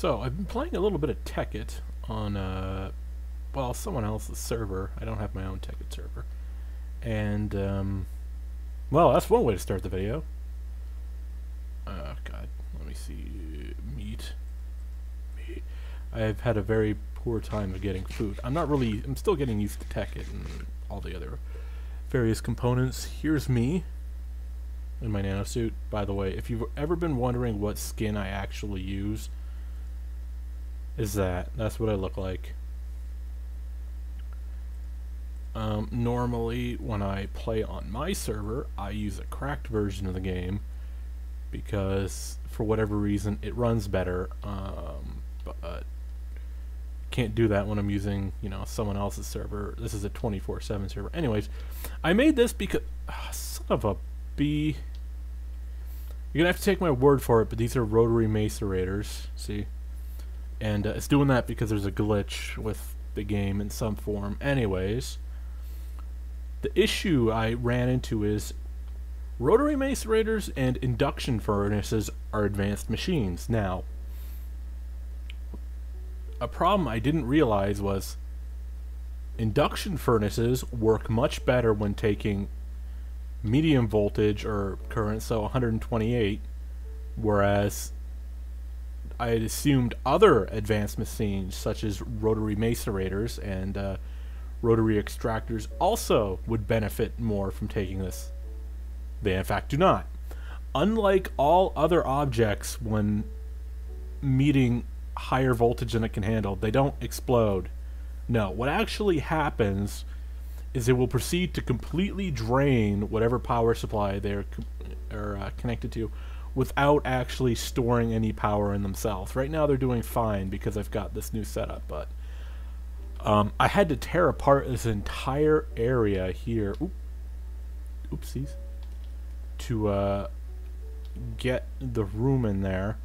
So, I've been playing a little bit of Tekkit on, well, someone else's server. I don't have my own Tekkit server. And, well, that's one way to start the video. God, let me see. Meat. I've had a very poor time of getting food. I'm still getting used to Tekkit and all the other various components. Here's me in my nanosuit. By the way, if you've ever been wondering what skin I actually use, that's what I look like. Normally when I play on my server, I use a cracked version of the game because for whatever reason it runs better, but can't do that when I'm using, someone else's server. This is a 24/7 server. Anyways, I made this because son of a bee. You're gonna have to take my word for it, but these are rotary macerators. See? And it's doing that because there's a glitch with the game in some form. Anyways, the issue I ran into is rotary macerators and induction furnaces are advanced machines. Now, a problem I didn't realize was induction furnaces work much better when taking medium voltage or current, so 128, whereas I had assumed other advanced machines such as rotary macerators and rotary extractors also would benefit more from taking this. They in fact do not. Unlike all other objects, when meeting higher voltage than it can handle, they don't explode. No, what actually happens is it will proceed to completely drain whatever power supply they're connected to without actually storing any power in themselves. Right now they're doing fine because I've got this new setup, but I had to tear apart this entire area here. Oopsies. To get the room in there.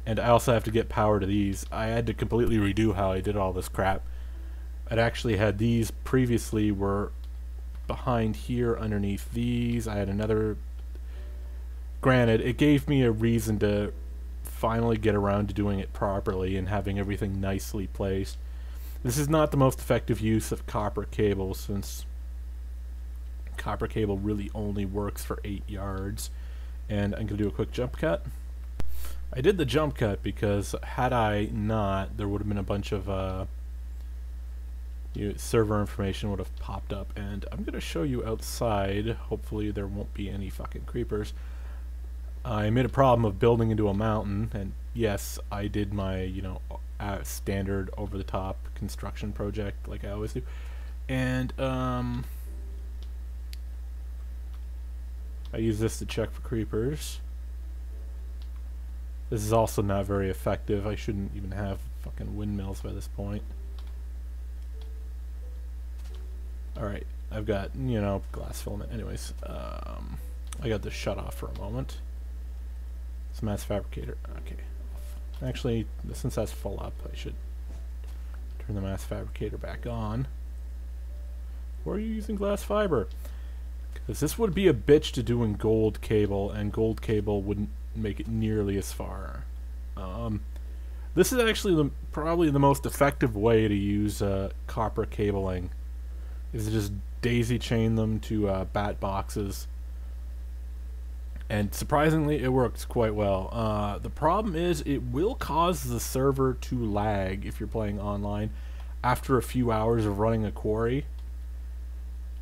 And I also have to get power to these. I had to completely redo how I did all this crap. I'd actually had these previously were behind here underneath these. I had another. Granted, it gave me a reason to finally get around to doing it properly and having everything nicely placed. This is not the most effective use of copper cable, since copper cable really only works for 8 yards. And I'm going to do a quick jump cut. I did the jump cut because had I not, there would have been a bunch of server information would have popped up, and I'm going to show you outside. Hopefully there won't be any fucking creepers. I made a problem of building into a mountain, and yes, I did my, standard over-the-top construction project like I always do. And, I use this to check for creepers. This is also not very effective. I shouldn't even have fucking windmills by this point. Alright, I've got, glass filament. Anyways, I got this shut off for a moment. It's a mass fabricator. Okay. Actually, since that's full up, I should turn the mass fabricator back on. Or are you using glass fiber? Because this would be a bitch to do in gold cable, and gold cable wouldn't make it nearly as far. This is actually probably the most effective way to use copper cabling, is to just daisy chain them to bat boxes, and surprisingly it works quite well. The problem is it will cause the server to lag if you're playing online after a few hours of running a quarry.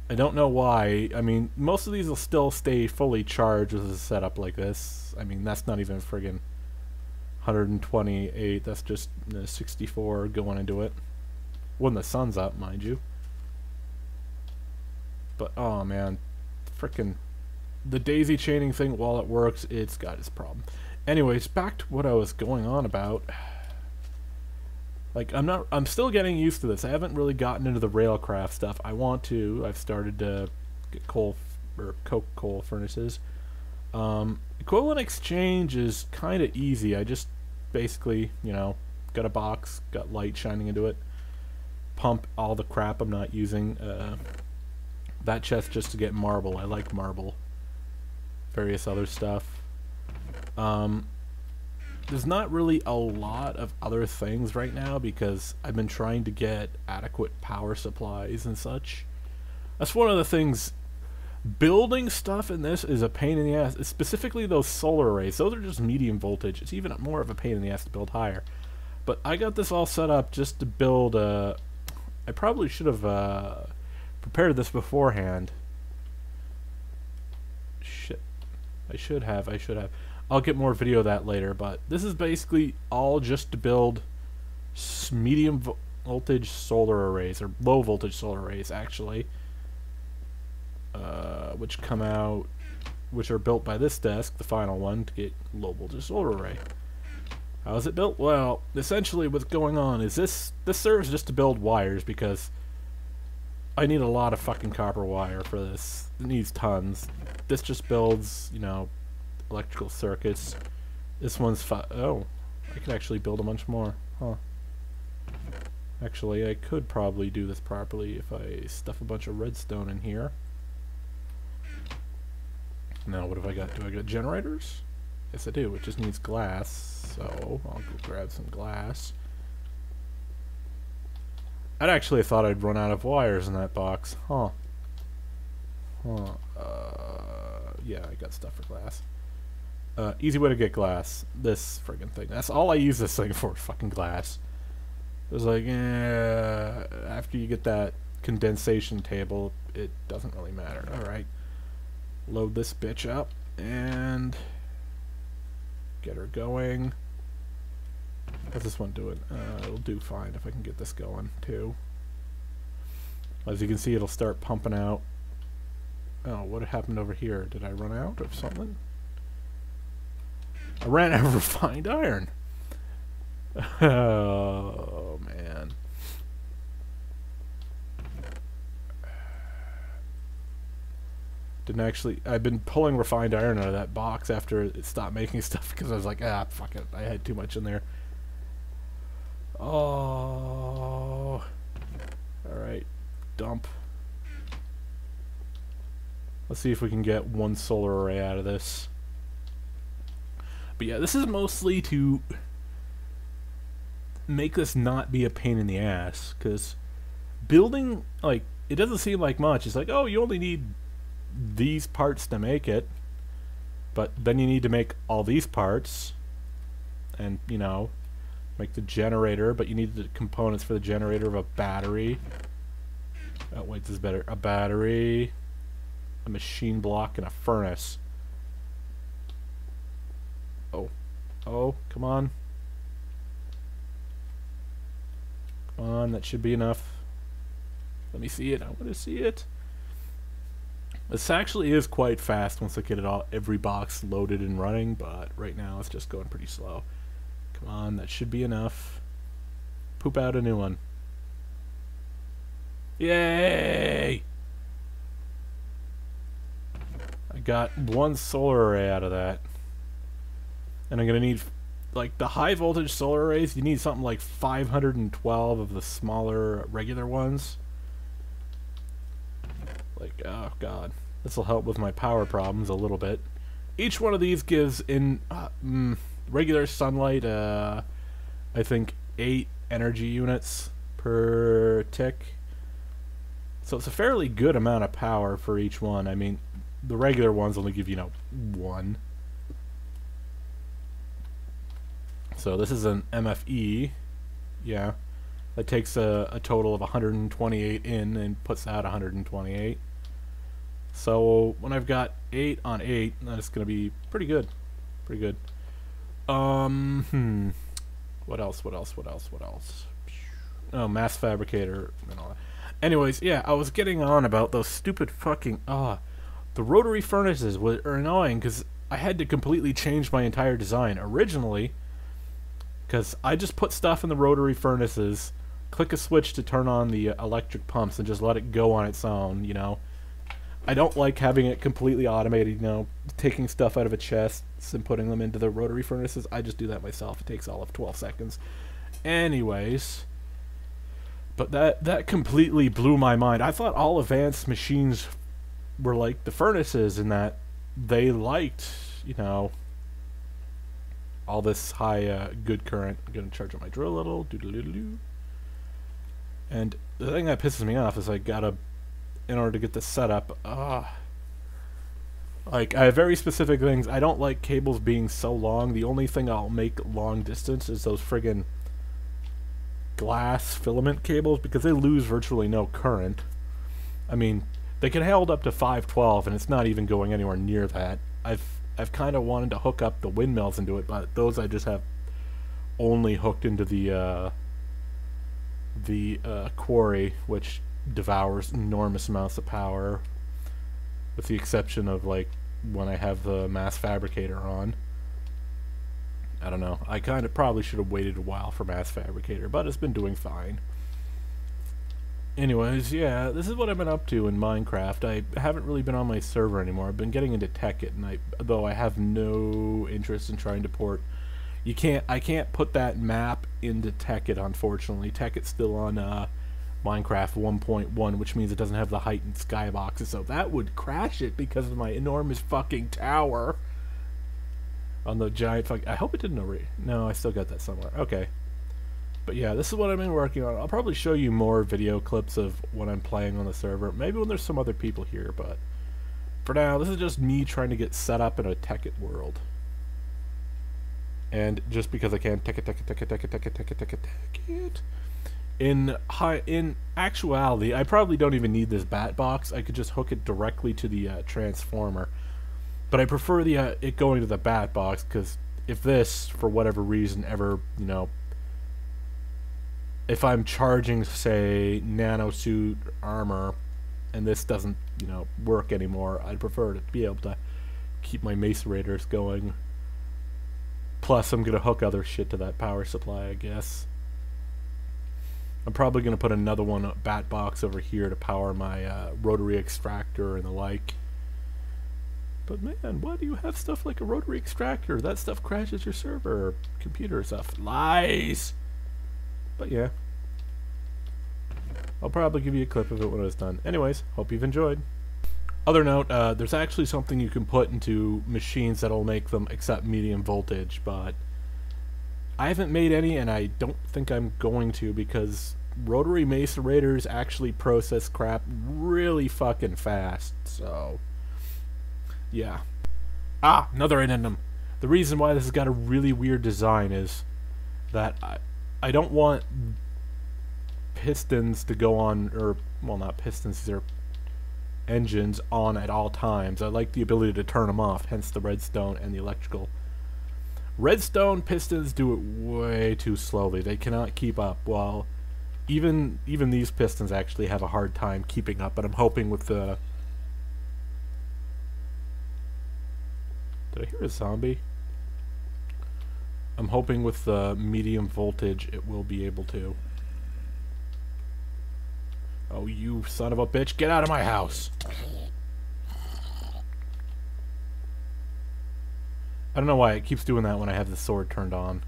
I don't know why. I mean, most of these will still stay fully charged with a setup like this. I mean, that's not even friggin' 128. That's just 64 going into it. When the sun's up, mind you. But, oh man. Frickin' the daisy chaining thing, while it works, it's got its problem. Anyways, back to what I was going on about. Like, I'm still getting used to this. I haven't really gotten into the railcraft stuff. I want to. I've started to get coke coal furnaces. Equivalent exchange is kind of easy. I just basically, got a box, got light shining into it, pump all the crap I'm not using. That chest just to get marble. I like marble. Various other stuff. there's not really a lot of other things right now because I've been trying to get adequate power supplies and such. That's one of the things. Building stuff in this is a pain in the ass, specifically those solar arrays. Those are just medium voltage. It's even more of a pain in the ass to build higher. But I got this all set up just to build I probably should have prepared this beforehand. Shit. I should have. I'll get more video of that later, but this is basically all just to build medium voltage solar arrays, or low voltage solar arrays, actually. Which are built by this desk, the final one, to get low voltage solar array. How is it built? Well, essentially what's going on is this serves just to build wires because I need a lot of fucking copper wire for this. It needs tons. This just builds, you know, electrical circuits. This one's oh, I could actually build a bunch more. Huh. Actually, I could probably do this properly if I stuff a bunch of redstone in here. Now, what have I got? Do I got generators? Yes, I do. It just needs glass, so I'll go grab some glass. I'd actually thought I'd run out of wires in that box. Huh. Huh. Yeah, I got stuff for glass. Easy way to get glass. This friggin' thing. That's all I use this thing for, fucking glass. It was like, after you get that condensation table, it doesn't really matter. Alright. Load this bitch up and get her going. How's this one doing? It'll do fine if I can get this going too. As you can see, it'll start pumping out. Oh, what happened over here? Did I run out of something? I ran out of refined iron. Oh man. Didn't actually. I've been pulling refined iron out of that box after it stopped making stuff because I was like, ah, fuck it. I had too much in there. Oh. Alright. Dump. Let's see if we can get one solar array out of this. But yeah, this is mostly to make this not be a pain in the ass. Because building, like, it doesn't seem like much. It's like, oh, you only need these parts to make it, but then you need to make all these parts and, you know, make the generator, but you need the components for the generator of a battery. Oh wait, this is better. A battery, a machine block, and a furnace. Oh, come on, that should be enough. Let me see it. I want to see it. This actually is quite fast once I get it all, every box loaded and running, but right now it's just going pretty slow. Come on, that should be enough. Poop out a new one. Yay! I got one solar array out of that. And I'm gonna need, like, the high voltage solar arrays, you need something like 512 of the smaller regular ones. Like, oh god, this will help with my power problems a little bit. Each one of these gives in regular sunlight, I think 8 energy units per tick. So it's a fairly good amount of power for each one. I mean, the regular ones only give, you know, 1. So this is an MFE, yeah. That takes a total of 128 in and puts out 128. So when I've got 8 on 8, that's going to be pretty good. Pretty good. What else? Oh, mass fabricator and all that. Anyways, yeah, I was getting on about those stupid fucking... the rotary furnaces were annoying because I had to completely change my entire design. Originally, because I just put stuff in the rotary furnaces, click a switch to turn on the electric pumps and just let it go on its own, you know. I don't like having it completely automated, you know, taking stuff out of a chest and putting them into the rotary furnaces. I just do that myself. It takes all of 12 seconds. Anyways, but that completely blew my mind. I thought all advanced machines were like the furnaces in that they liked, you know, all this high good current. I'm gonna charge up my drill a little. Doo-doo-doo-doo. And the thing that pisses me off is I gotta, in order to get this set up, like, I have very specific things. I don't like cables being so long. The only thing I'll make long distance is those friggin' glass filament cables, because they lose virtually no current. I mean, they can hold up to 512, and it's not even going anywhere near that. I've kind of wanted to hook up the windmills into it, but those I just have only hooked into the quarry, which devours enormous amounts of power, with the exception of, like, when I have the mass fabricator on. I don't know. I kind of probably should have waited a while for mass fabricator, but it's been doing fine. Anyways, yeah, this is what I've been up to in Minecraft. I haven't really been on my server anymore. I've been getting into Tekkit, and though I have no interest in trying to port. I can't put that map into Tekkit, unfortunately. Tekkit's still on Minecraft 1.1, which means it doesn't have the heightened skyboxes, so that would crash it because of my enormous fucking tower on the giant I hope it didn't already. No, I still got that somewhere. Okay. But yeah, this is what I've been working on. I'll probably show you more video clips of when I'm playing on the server. Maybe when there's some other people here, but for now, this is just me trying to get set up in a Tekkit world. And just because I can, Tekkit. In actuality, I probably don't even need this bat box. I could just hook it directly to the transformer. But I prefer the it going to the bat box, because if this, for whatever reason, ever, you know, if I'm charging, say, nanosuit armor, and this doesn't, you know, work anymore, I'd prefer to be able to keep my macerators going. Plus, I'm gonna hook other shit to that power supply, I guess. I'm probably gonna put another bat box over here to power my rotary extractor and the like. But man, why do you have stuff like a rotary extractor? That stuff crashes your server or computer stuff. Lies! But yeah. I'll probably give you a clip of it when it's done. Anyways, hope you've enjoyed. Other note, there's actually something you can put into machines that'll make them accept medium voltage, but I haven't made any, and I don't think I'm going to, because rotary macerators actually process crap really fucking fast, so yeah. Another addendum. The reason why this has got a really weird design is that I don't want pistons to go on, or, well, not pistons, these are engines on at all times. I like the ability to turn them off, hence the redstone and the electrical. Redstone pistons do it way too slowly. They cannot keep up. Well, even these pistons actually have a hard time keeping up, but I'm hoping with the... Did I hear a zombie? I'm hoping with the medium voltage it will be able to. Oh, you son of a bitch, get out of my house! I don't know why it keeps doing that when I have the sword turned on.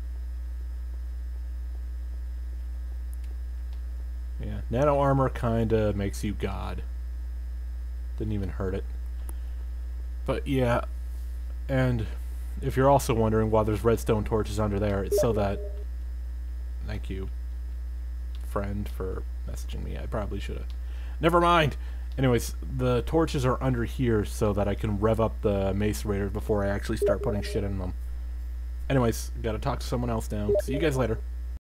Yeah, nano armor kinda makes you God. Didn't even hurt it. But yeah, and if you're also wondering why there's redstone torches under there, it's so that... Thank you, friend, for messaging me. I probably should have... Never mind! Anyways, the torches are under here so that I can rev up the macerator before I actually start putting shit in them. Anyways, gotta talk to someone else now. See you guys later.